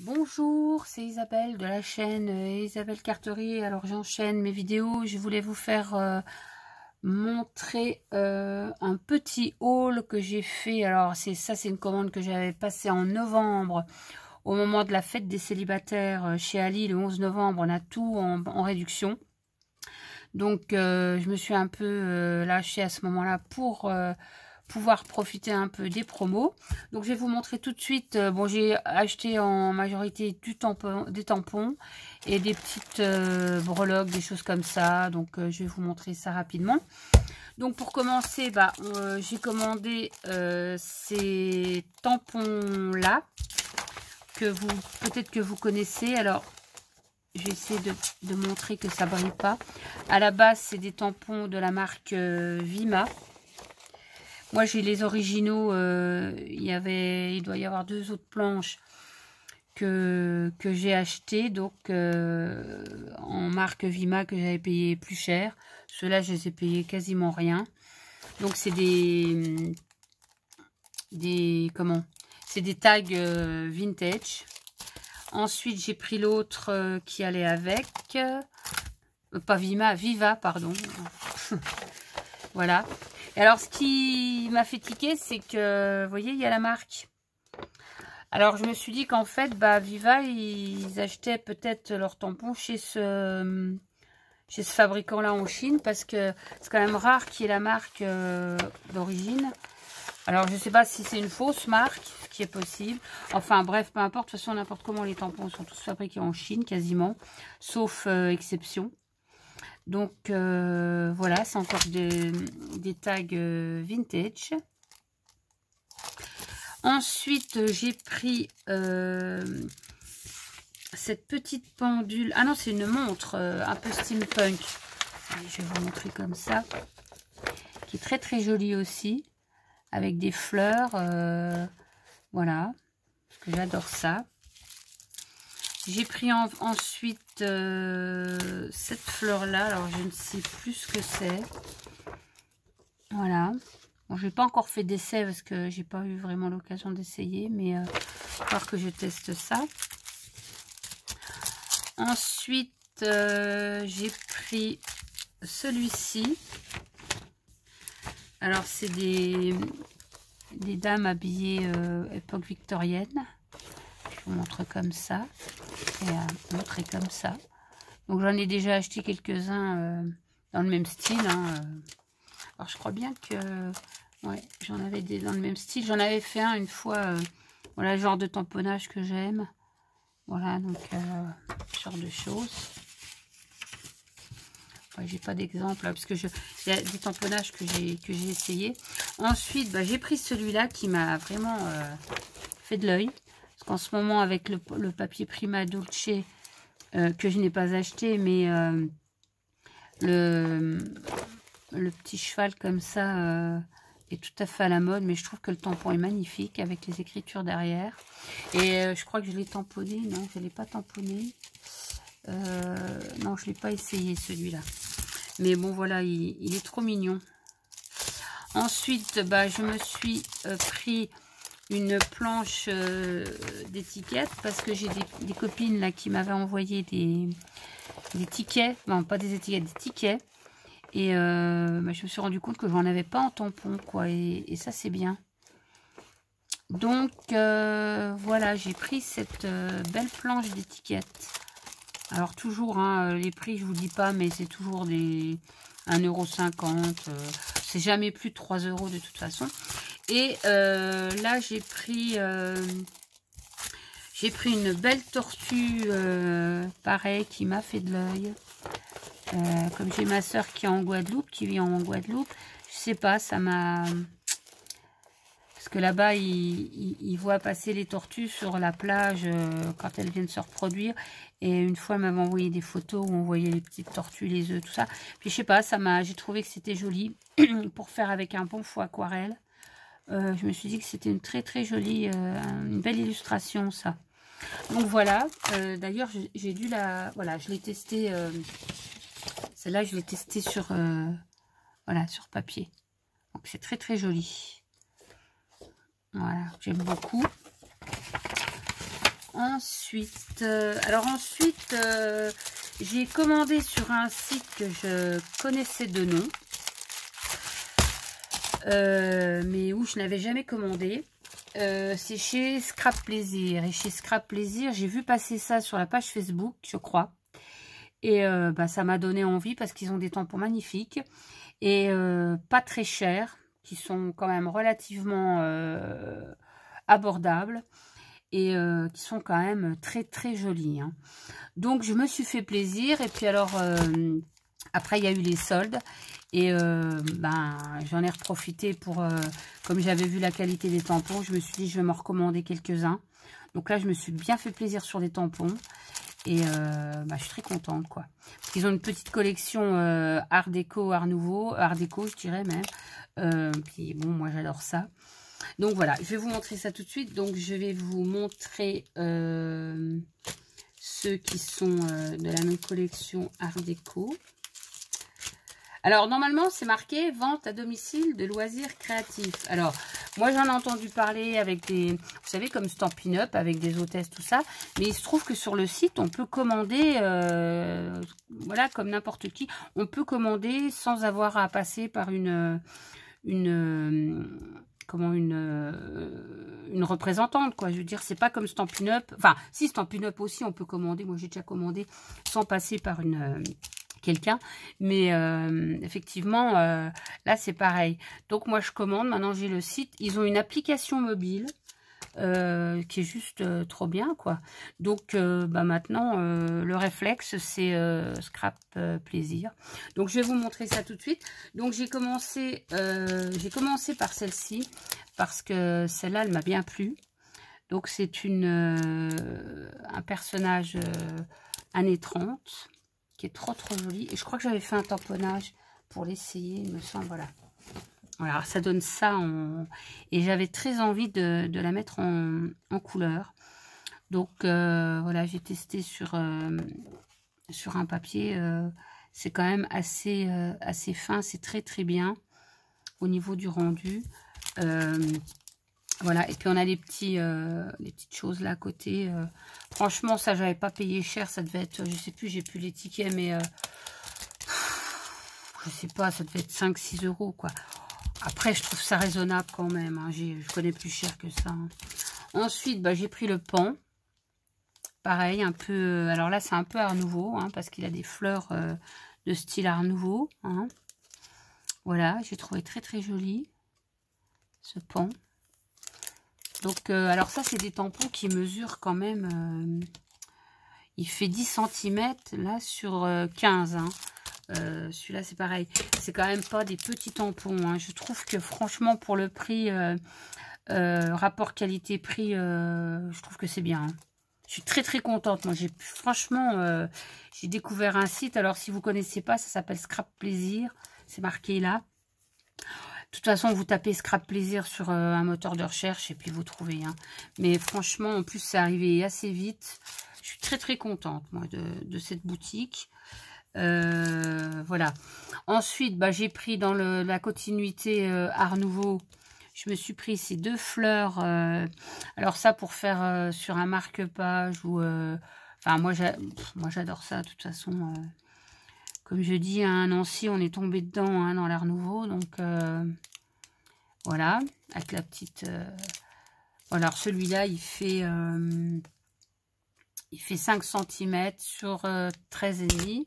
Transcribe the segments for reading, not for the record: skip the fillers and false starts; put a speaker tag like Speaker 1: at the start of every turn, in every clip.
Speaker 1: Bonjour, c'est Isabelle de la chaîne Isabelle Carteri. Alors j'enchaîne mes vidéos. Je voulais vous faire montrer un petit haul que j'ai fait. Alors c'est une commande que j'avais passée en novembre au moment de la fête des célibataires chez Ali le 11 novembre. On a tout en réduction. Donc je me suis un peu lâchée à ce moment-là pour pouvoir profiter un peu des promos. Donc je vais vous montrer tout de suite. Bon, j'ai acheté en majorité des tampons et des petites breloques, des choses comme ça. Donc je vais vous montrer ça rapidement. Donc pour commencer, j'ai commandé ces tampons là que peut-être que vous connaissez. Alors je vais essayer de montrer que ça brille pas. À la base, c'est des tampons de la marque Vima. Moi, j'ai les originaux. Il doit y avoir 2 autres planches que j'ai achetées. Donc, en marque Vima que j'avais payé plus cher. Ceux-là, je les ai payés quasiment rien. Donc, c'est des tags vintage. Ensuite, j'ai pris l'autre qui allait avec. Pas Vima, Viva, pardon. Voilà. Et alors, ce qui m'a fait tiquer, c'est que, vous voyez, il y a la marque. Alors, je me suis dit qu'en fait, Viva, ils achetaient peut-être leurs tampons chez ce fabricant-là en Chine, parce que c'est quand même rare qu'il y ait la marque d'origine. Alors, je ne sais pas si c'est une fausse marque, ce qui est possible. Enfin, bref, peu importe. De toute façon, n'importe comment, les tampons sont tous fabriqués en Chine, quasiment. Sauf exception. Donc, voilà, c'est encore des tags vintage. Ensuite, j'ai pris cette petite pendule. Ah non, c'est une montre un peu steampunk. Allez, je vais vous montrer comme ça. Qui est très, très jolie aussi. Avec des fleurs, voilà, parce que j'adore ça. J'ai pris ensuite cette fleur-là, alors je ne sais plus ce que c'est. Voilà. Bon, je n'ai pas encore fait d'essai parce que j'ai pas eu vraiment l'occasion d'essayer, mais il va falloir que je teste ça. Ensuite, j'ai pris celui-ci. Alors, c'est des dames habillées époque victorienne. Je vous montre comme ça. Et montrer comme ça. Donc, j'en ai déjà acheté quelques-uns dans le même style. Alors, je crois bien que... Ouais, j'en avais des dans le même style. J'en avais fait un une fois. Voilà, le genre de tamponnage que j'aime. Voilà, donc, ce genre de choses. Ouais, j'ai pas d'exemple parce que il y a des tamponnages que j'ai essayé. Ensuite, j'ai pris celui-là qui m'a vraiment fait de l'œil. Parce qu'en ce moment, avec le papier Prima Dulce, que je n'ai pas acheté, mais le petit cheval comme ça est tout à fait à la mode. Mais je trouve que le tampon est magnifique avec les écritures derrière. Et je crois que je l'ai tamponné. Non, je ne l'ai pas tamponné. Non, je ne l'ai pas essayé celui-là. Mais bon, voilà, il est trop mignon. Ensuite, je me suis pris une planche d'étiquettes parce que j'ai des copines là qui m'avaient envoyé des tickets. Non, pas des étiquettes, des tickets. Et je me suis rendu compte que j'en avais pas en tampon, quoi. Et ça, c'est bien. Donc, voilà, j'ai pris cette belle planche d'étiquettes. Alors toujours, les prix, je vous dis pas, mais c'est toujours des 1,50 €. C'est jamais plus de 3 € de toute façon. Et là, j'ai pris une belle tortue, pareil, qui m'a fait de l'œil. Comme j'ai ma soeur qui est en Guadeloupe, qui vit en Guadeloupe, je sais pas, ça m'a... Parce que là-bas, ils voient passer les tortues sur la plage quand elles viennent se reproduire. Et une fois, elle m'avait envoyé des photos où on voyait les petites tortues, les œufs, tout ça. Puis je sais pas, j'ai trouvé que c'était joli pour faire avec un bon faux aquarelle. Je me suis dit que c'était une très très jolie, une belle illustration, ça. Donc voilà. D'ailleurs, j'ai dû la... Voilà, je l'ai testé. Celle-là, je l'ai testée sur, voilà, sur papier. Donc c'est très très joli. Voilà, j'aime beaucoup. ensuite, j'ai commandé sur un site que je connaissais de nom, mais où je n'avais jamais commandé. C'est chez Scrap Plaisir. Et chez Scrap Plaisir, j'ai vu passer ça sur la page Facebook, je crois. Et ça m'a donné envie parce qu'ils ont des tampons magnifiques et pas très chers, qui sont quand même relativement abordables et qui sont quand même très très jolis. Hein. Donc je me suis fait plaisir et puis alors après il y a eu les soldes et j'en ai profité pour, comme j'avais vu la qualité des tampons, je me suis dit je vais m'en recommander quelques-uns. Donc là je me suis bien fait plaisir sur les tampons. Et je suis très contente quoi. Parce qu'ils ont une petite collection art déco, art nouveau, art déco je dirais même. Puis bon moi j'adore ça. Donc voilà, je vais vous montrer ça tout de suite. Donc je vais vous montrer ceux qui sont de la même collection art déco. Alors normalement c'est marqué vente à domicile de loisirs créatifs. Alors moi j'en ai entendu parler avec des, vous savez comme Stampin' Up avec des hôtesses tout ça. Mais il se trouve que sur le site on peut commander, voilà comme n'importe qui, on peut commander sans avoir à passer par une représentante quoi. Je veux dire c'est pas comme Stampin' Up. Enfin si Stampin' Up aussi on peut commander. Moi j'ai déjà commandé sans passer par quelqu'un, mais effectivement là c'est pareil. Donc moi je commande, maintenant j'ai le site, ils ont une application mobile qui est juste trop bien quoi. Donc maintenant le réflexe c'est Scrap Plaisir. Donc je vais vous montrer ça tout de suite. Donc j'ai commencé par celle-ci parce que celle-là elle m'a bien plu. Donc c'est un personnage années 30 qui est trop joli. Et je crois que j'avais fait un tamponnage pour l'essayer, il me semble, voilà. Voilà, ça donne ça et j'avais très envie de la mettre en couleur. Donc voilà, j'ai testé sur un papier. C'est quand même assez fin, c'est très bien au niveau du rendu. Voilà, et puis on a les petites choses là à côté. Franchement, ça, j'avais pas payé cher. Ça devait être, je sais plus, j'ai plus les tickets, mais je sais pas, ça devait être 5-6 € quoi. Après, je trouve ça raisonnable quand même. Hein. Je connais plus cher que ça. Hein. Ensuite, j'ai pris le pan. Pareil, un peu. Alors là, c'est un peu art nouveau, hein, parce qu'il a des fleurs de style art nouveau. Hein. Voilà, j'ai trouvé très joli ce pan. Donc, alors ça, c'est des tampons qui mesurent quand même, il fait 10 cm là sur 15. Hein. Celui-là, c'est pareil. C'est quand même pas des petits tampons. Hein. Je trouve que franchement, pour le prix, rapport qualité-prix, je trouve que c'est bien. Hein. Je suis très contente. Moi, franchement, j'ai découvert un site. Alors, si vous connaissez pas, ça s'appelle Scrap Plaisir. C'est marqué là. De toute façon, vous tapez Scrap Plaisir sur un moteur de recherche et puis vous trouvez. Hein. Mais franchement, en plus, c'est arrivé assez vite. Je suis très contente, moi, de cette boutique. Voilà. Ensuite, j'ai pris dans la continuité Art Nouveau, je me suis pris ces deux fleurs. Alors ça, pour faire sur un marque-page ou... Enfin, moi, j'adore ça, de toute façon. Comme je dis, à Nancy, on est tombé dedans hein, dans l'Art Nouveau. Donc, voilà, avec la petite... Voilà, alors celui-là, il fait 5 cm sur 13,5.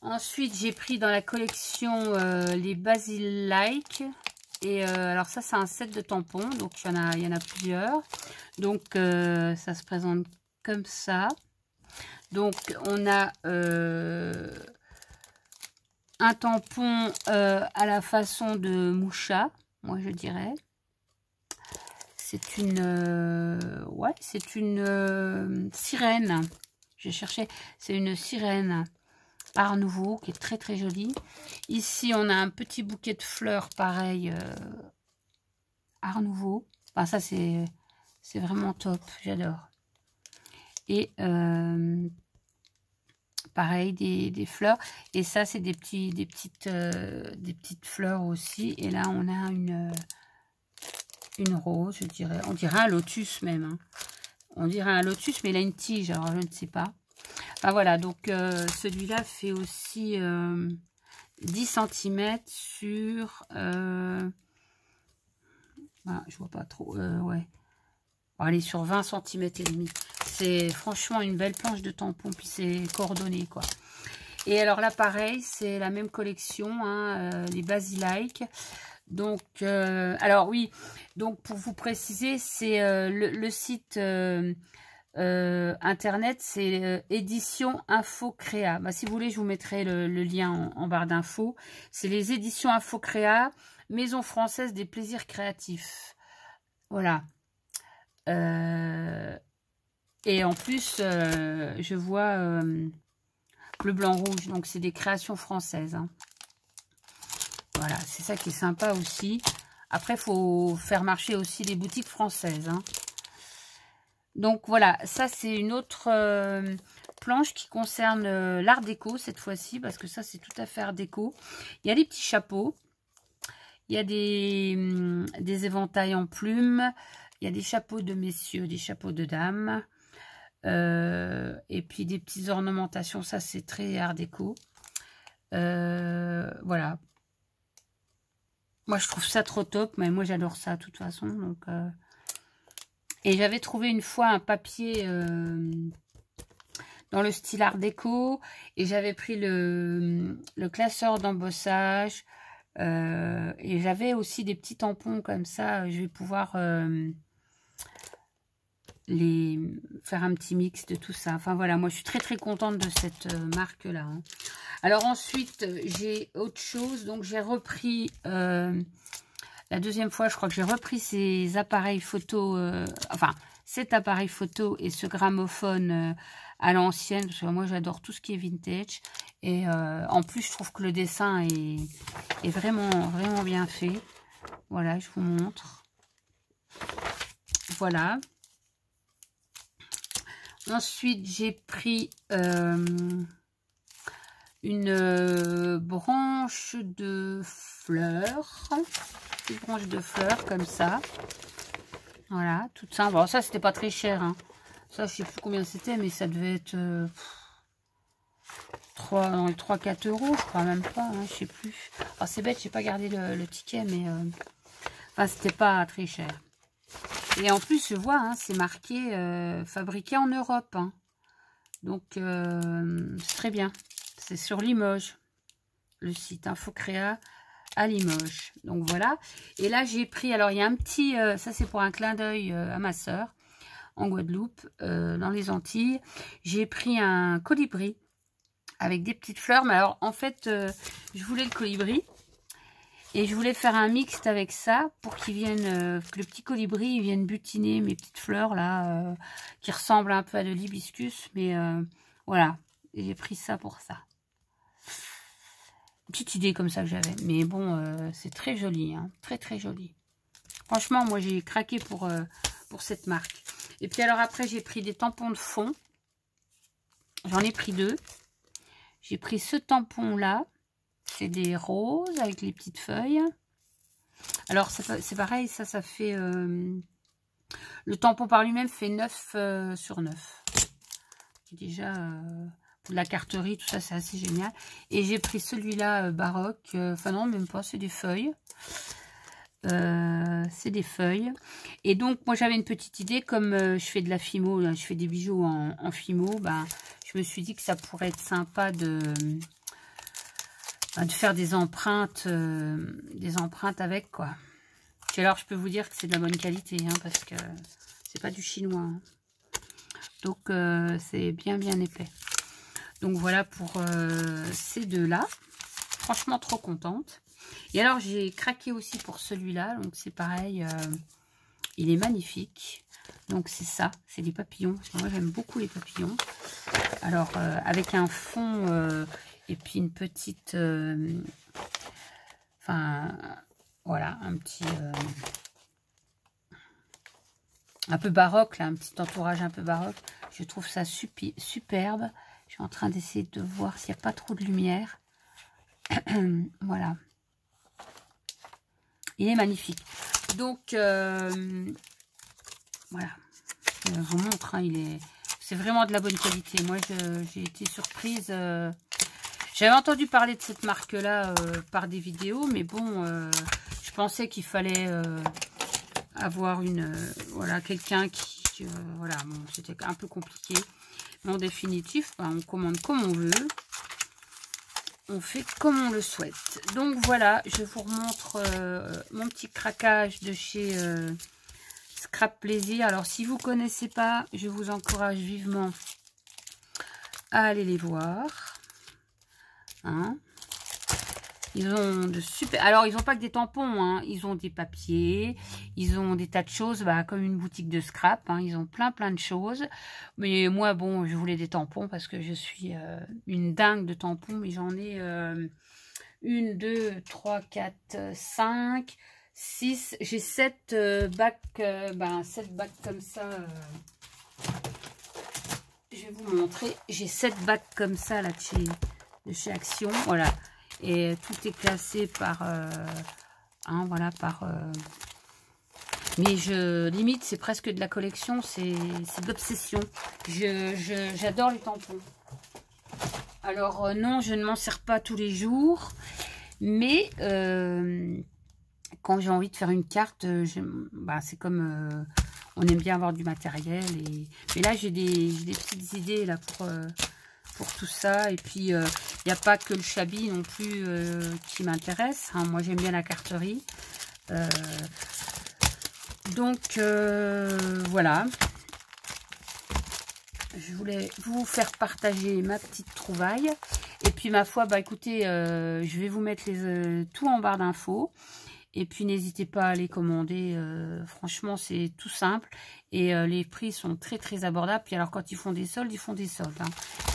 Speaker 1: Ensuite, j'ai pris dans la collection les Basil Like. Et alors ça, c'est un set de tampons. Donc, il y en a plusieurs. Donc, ça se présente comme ça. Donc, on a un tampon à la façon de moucha, moi je dirais. C'est une... c'est une sirène. J'ai cherché. C'est une sirène Art Nouveau qui est très jolie. Ici, on a un petit bouquet de fleurs pareil Art Nouveau. Enfin, ça, c'est vraiment top. J'adore. Et pareil, des fleurs. Et ça, c'est des petites fleurs aussi. Et là, on a une rose, je dirais. On dirait un lotus même. Hein. On dirait un lotus, mais il a une tige, alors je ne sais pas. Enfin voilà, donc celui-là fait aussi 10 cm sur... voilà, je vois pas trop, ouais. Bon, allez, sur 20 cm et demi. C'est franchement une belle planche de tampon, puis c'est coordonné, quoi. Et alors là, pareil, c'est la même collection, hein, les Basilike. Donc, alors oui, donc pour vous préciser, c'est le site internet, c'est Édition Info Créa. Bah, si vous voulez, je vous mettrai le lien en barre d'infos. C'est les Éditions Info Créa, Maison française des plaisirs créatifs. Voilà. Et en plus, je vois bleu, blanc, rouge. Donc, c'est des créations françaises. Hein. Voilà, c'est ça qui est sympa aussi. Après, il faut faire marcher aussi les boutiques françaises. Hein. Donc, voilà, ça, c'est une autre planche qui concerne l'art déco cette fois-ci. Parce que ça, c'est tout à fait art déco. Il y a des petits chapeaux. Il y a des éventails en plumes. Il y a des chapeaux de messieurs, des chapeaux de dames. Et puis des petites ornementations. Ça, c'est très art déco. Voilà. Moi, je trouve ça trop top. Mais moi, j'adore ça, de toute façon. Donc, et j'avais trouvé une fois un papier dans le style art déco. Et j'avais pris le classeur d'embossage. Et j'avais aussi des petits tampons comme ça. Je vais pouvoir les faire un petit mix de tout ça. Enfin voilà, moi je suis très très contente de cette marque là. Hein. Alors ensuite, j'ai autre chose. Donc j'ai repris la deuxième fois, je crois que j'ai repris ces appareils photo, enfin cet appareil photo et ce gramophone à l'ancienne, parce que moi j'adore tout ce qui est vintage. Et en plus, je trouve que le dessin est vraiment, vraiment bien fait. Voilà, je vous montre. Voilà. Ensuite, j'ai pris une branche de fleurs. Une branche de fleurs comme ça. Voilà, toute simple. Bon, ça, c'était pas très cher. Hein. Ça, je sais plus combien c'était, mais ça devait être... dans les 3-4 euros, je crois même pas, hein, je sais plus. Alors c'est bête, j'ai pas gardé le ticket, mais enfin c'était pas très cher. Et en plus je vois, hein, c'est marqué fabriqué en Europe. Hein. Donc c'est très bien. C'est sur Limoges, le site Infocréa à Limoges. Donc voilà. Et là j'ai pris, alors il y a un petit, ça c'est pour un clin d'œil à ma soeur en Guadeloupe, dans les Antilles. J'ai pris un colibri avec des petites fleurs, mais alors en fait je voulais le colibri et je voulais faire un mixte avec ça pour qu'il vienne, que le petit colibri il vienne butiner mes petites fleurs là qui ressemblent un peu à de l'hibiscus, mais voilà, j'ai pris ça pour ça. Une petite idée comme ça que j'avais, mais bon c'est très joli, hein, très très joli. Franchement moi j'ai craqué pour cette marque. Et puis alors après j'ai pris des tampons de fond, j'en ai pris 2. J'ai pris ce tampon-là. C'est des roses avec les petites feuilles. Alors, c'est pareil, ça fait... le tampon par lui-même fait 9 sur 9. Déjà, pour de la carterie, tout ça, c'est assez génial. Et j'ai pris celui-là baroque. Enfin non, même pas, c'est des feuilles. C'est des feuilles. Et donc, moi, j'avais une petite idée. Comme je fais de la fimo, là, je fais des bijoux en fimo, ben... Je me suis dit que ça pourrait être sympa de faire des empreintes avec, quoi. Et alors, je peux vous dire que c'est de la bonne qualité, hein, parce que c'est pas du chinois. Hein. Donc, c'est bien, bien épais. Donc, voilà pour ces deux-là. Franchement, trop contente. Et alors, j'ai craqué aussi pour celui-là. Donc, c'est pareil. Il est magnifique. Donc, c'est ça. C'est des papillons. Parce que moi, j'aime beaucoup les papillons. Alors, avec un fond et puis une petite... enfin, voilà, un petit... un peu baroque, là, un petit entourage un peu baroque. Je trouve ça superbe. Je suis en train d'essayer de voir s'il n'y a pas trop de lumière. Voilà. Il est magnifique. Donc, voilà. je vous montre, hein, c'est vraiment de la bonne qualité. Moi, j'ai été surprise. J'avais entendu parler de cette marque-là par des vidéos, mais bon, je pensais qu'il fallait avoir voilà, quelqu'un qui... voilà, bon, c'était un peu compliqué. Mais en définitive, ben, on commande comme on veut. On fait comme on le souhaite. Donc voilà, je vous remontre mon petit craquage de chez Scrap Plaisir. Alors si vous ne connaissez pas, je vous encourage vivement à aller les voir. Hein, ils ont de super... Alors, ils n'ont pas que des tampons, hein. Ils ont des papiers, ils ont des tas de choses, bah, comme une boutique de scrap. Hein. Ils ont plein de choses. Mais moi, bon, je voulais des tampons parce que je suis une dingue de tampons. Mais j'en ai 1, 2, 3, 4, 5, 6. J'ai 7 bacs, 7 bacs comme ça. Je vais vous montrer. J'ai 7 bacs comme ça, là, de chez Action. Voilà. Et tout est classé par voilà, mais limite c'est presque de la collection, c'est de l'obsession. J'adore les tampons. Alors non, je ne m'en sers pas tous les jours, mais quand j'ai envie de faire une carte, c'est comme on aime bien avoir du matériel, mais là j'ai des petites idées là pour tout ça. Et puis il n'y a pas que le Shabby non plus qui m'intéresse, hein. Moi j'aime bien la carterie, donc voilà, je voulais vous faire partager ma petite trouvaille. Et puis ma foi, bah écoutez, je vais vous mettre tout en barre d'infos. Et puis n'hésitez pas à les commander, franchement c'est tout simple. Et les prix sont très abordables. Puis alors quand ils font des soldes, hein.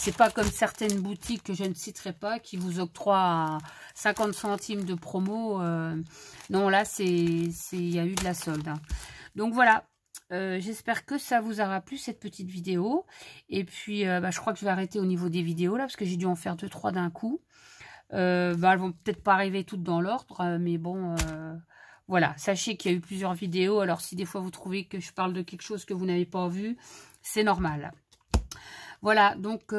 Speaker 1: C'est pas comme certaines boutiques que je ne citerai pas qui vous octroient 50 centimes de promo. Non, là il y a eu de la solde, hein. Donc voilà, j'espère que ça vous aura plu cette petite vidéo. Et puis je crois que je vais arrêter au niveau des vidéos là, parce que j'ai dû en faire 2-3 d'un coup. Elles vont peut-être pas arriver toutes dans l'ordre, mais bon, voilà, sachez qu'il y a eu plusieurs vidéos. Alors si des fois vous trouvez que je parle de quelque chose que vous n'avez pas vu, c'est normal. Voilà, donc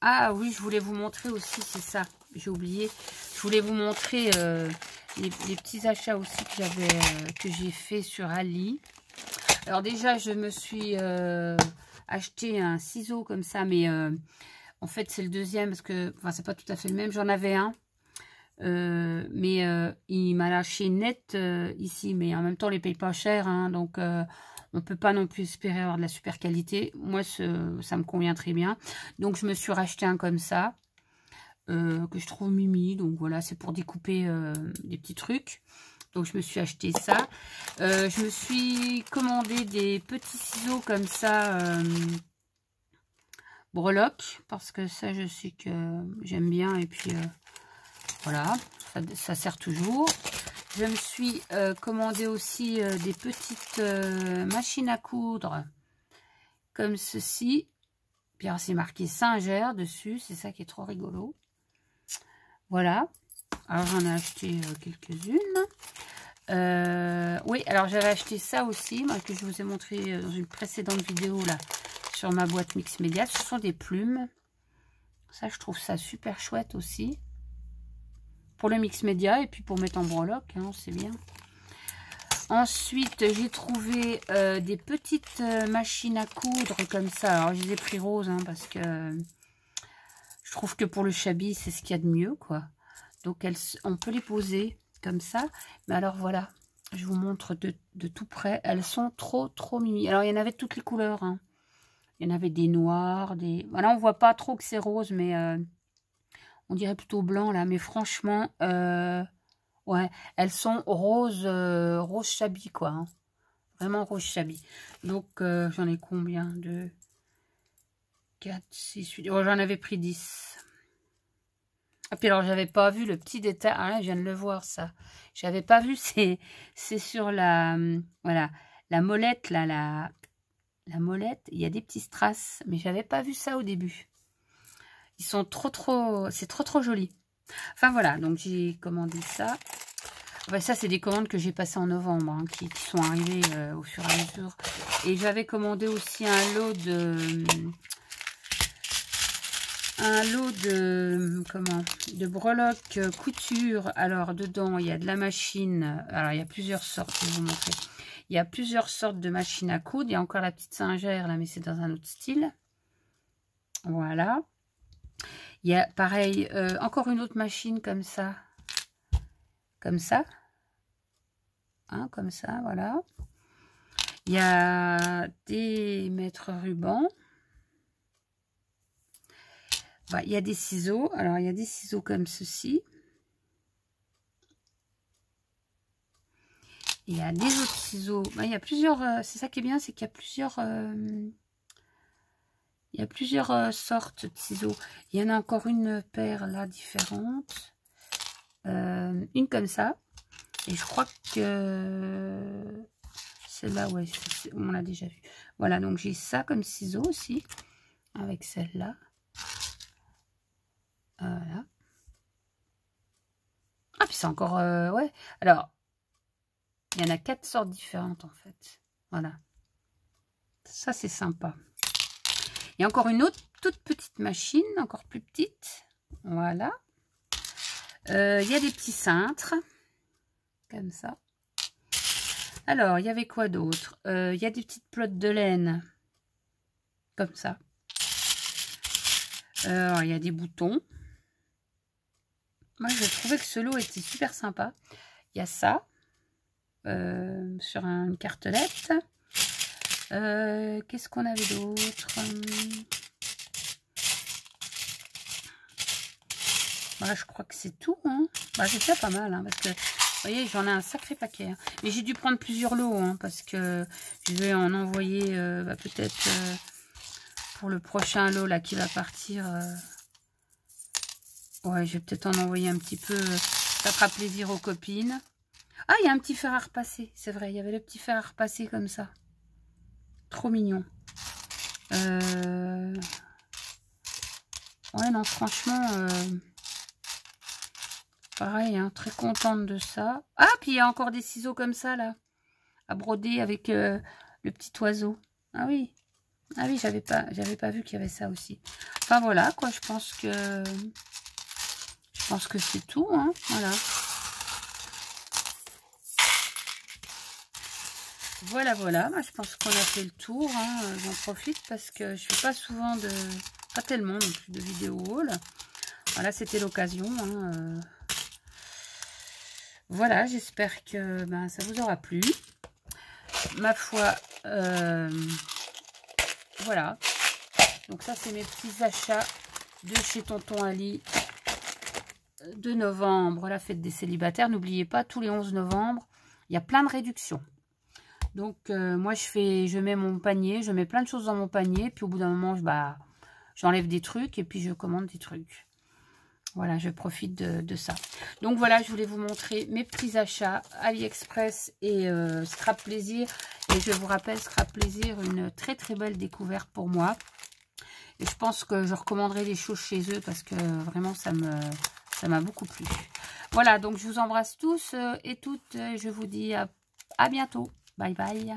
Speaker 1: ah oui, je voulais vous montrer aussi, c'est ça, j'ai oublié, je voulais vous montrer les petits achats aussi que j'ai fait sur Ali. Alors déjà, je me suis acheté un ciseau comme ça, mais en fait, c'est le deuxième parce que, enfin, c'est pas tout à fait le même. J'en avais un, mais il m'a lâché net ici. Mais en même temps, on les paye pas cher, hein, donc on peut pas non plus espérer avoir de la super qualité. Moi, ça me convient très bien. Donc, je me suis racheté un comme ça, que je trouve mimi. Donc voilà, c'est pour découper des petits trucs. Donc, je me suis acheté ça. Je me suis commandé des petits ciseaux comme ça. Breloque, parce que ça je sais que j'aime bien. Et puis voilà, ça sert toujours. Je me suis commandé aussi des petites machines à coudre comme ceci. Puis alors c'est marqué Singer dessus, c'est ça qui est trop rigolo. Voilà, alors j'en ai acheté quelques-unes. Oui, alors j'avais acheté ça aussi, moi, que je vous ai montré dans une précédente vidéo là, sur ma boîte Mix Média. Ce sont des plumes. Ça, je trouve ça super chouette aussi. Pour le Mix Média et puis pour mettre en breloque, hein, c'est bien. Ensuite, j'ai trouvé des petites machines à coudre comme ça. Alors, je les ai pris roses, hein, parce que je trouve que pour le Shabby, c'est ce qu'il y a de mieux, quoi. Donc, on peut les poser comme ça. Mais alors, voilà. Je vous montre de tout près. Elles sont trop mimi. Alors, il y en avait de toutes les couleurs, hein. Il y en avait des noirs, des... Voilà, on voit pas trop que c'est rose, mais on dirait plutôt blanc, là. Mais franchement, ouais, elles sont rose, rose Shabby, quoi. Hein. Vraiment rose Shabby. Donc, j'en ai combien? 2, 4, 6, 8... Oh, j'en avais pris 10. Et puis alors, j'avais pas vu le petit détail. Ah, là, je viens de le voir, ça. J'avais pas vu, c'est sur la... voilà, la molette, là, la molette, il y a des petits strass, mais j'avais pas vu ça au début. Ils sont c'est trop joli. Enfin voilà, donc j'ai commandé ça. Enfin, ça, c'est des commandes que j'ai passées en novembre, hein, qui sont arrivées au fur et à mesure. Et j'avais commandé aussi un lot de breloques couture. Alors, dedans, il y a de la machine. Alors, il y a plusieurs sortes, je vais vous montrer. Il y a plusieurs sortes de machines à coudre. Il y a encore la petite singère, là, mais c'est dans un autre style. Voilà. Il y a, pareil, encore une autre machine comme ça. Comme ça. Hein, comme ça, voilà. Il y a des mètres rubans. Il y a des ciseaux. Alors, il y a des ciseaux comme ceci. Il y a des autres ciseaux. Il y a plusieurs... c'est ça qui est bien, c'est qu'il y a plusieurs... il y a plusieurs sortes de ciseaux. Il y en a encore une paire là, différente. Une comme ça. Et je crois que... celle-là, ouais, on l'a déjà vu. Voilà, donc j'ai ça comme ciseaux aussi. Avec celle-là. Voilà. Ah, puis c'est encore... ouais. Alors, il y en a 4 sortes différentes, en fait. Voilà. Ça, c'est sympa. Il y a encore une autre toute petite machine, encore plus petite. Voilà. Il y a des petits cintres. Comme ça. Alors, il y avait quoi d'autre? Il y a des petites pelotes de laine. Comme ça. Il y a des boutons. Moi, je trouvais que ce lot était super sympa. Il y a ça. Sur une cartelette. Qu'est-ce qu'on avait d'autre? Je crois que c'est tout. Hein. C'est déjà pas mal. Hein, parce que, vous voyez, j'en ai un sacré paquet. Hein. Mais j'ai dû prendre plusieurs lots. Hein, parce que je vais en envoyer peut-être pour le prochain lot là qui va partir. Ouais, je vais peut-être en envoyer un petit peu. Ça fera plaisir aux copines. Ah, il y a un petit fer à repasser. C'est vrai, il y avait le petit fer à repasser comme ça. Trop mignon. Ouais, non, franchement, pareil, hein, très contente de ça. Ah, puis il y a encore des ciseaux comme ça, là, à broder avec le petit oiseau. Ah oui, j'avais pas vu qu'il y avait ça aussi. Enfin, voilà, quoi, je pense que c'est tout, hein, voilà. Voilà, moi, je pense qu'on a fait le tour, hein. J'en profite parce que je fais pas souvent pas tellement non plus de vidéos haul. Voilà, c'était l'occasion, hein. Voilà, j'espère que ça vous aura plu. Ma foi, voilà. Donc ça, c'est mes petits achats de chez Tonton Ali de novembre, la fête des célibataires. N'oubliez pas, tous les 11 novembre, il y a plein de réductions. Donc, moi, je mets mon panier, je mets plein de choses dans mon panier. Puis, au bout d'un moment, j'enlève des trucs et puis je commande des trucs. Voilà, je profite de ça. Donc, voilà, je voulais vous montrer mes petits achats AliExpress et Scrap Plaisir. Et je vous rappelle, Scrap Plaisir, une très, très belle découverte pour moi. Et je pense que je recommanderai les choses chez eux parce que vraiment, ça m'a beaucoup plu. Voilà, donc je vous embrasse tous et toutes. Je vous dis à bientôt. Bye bye.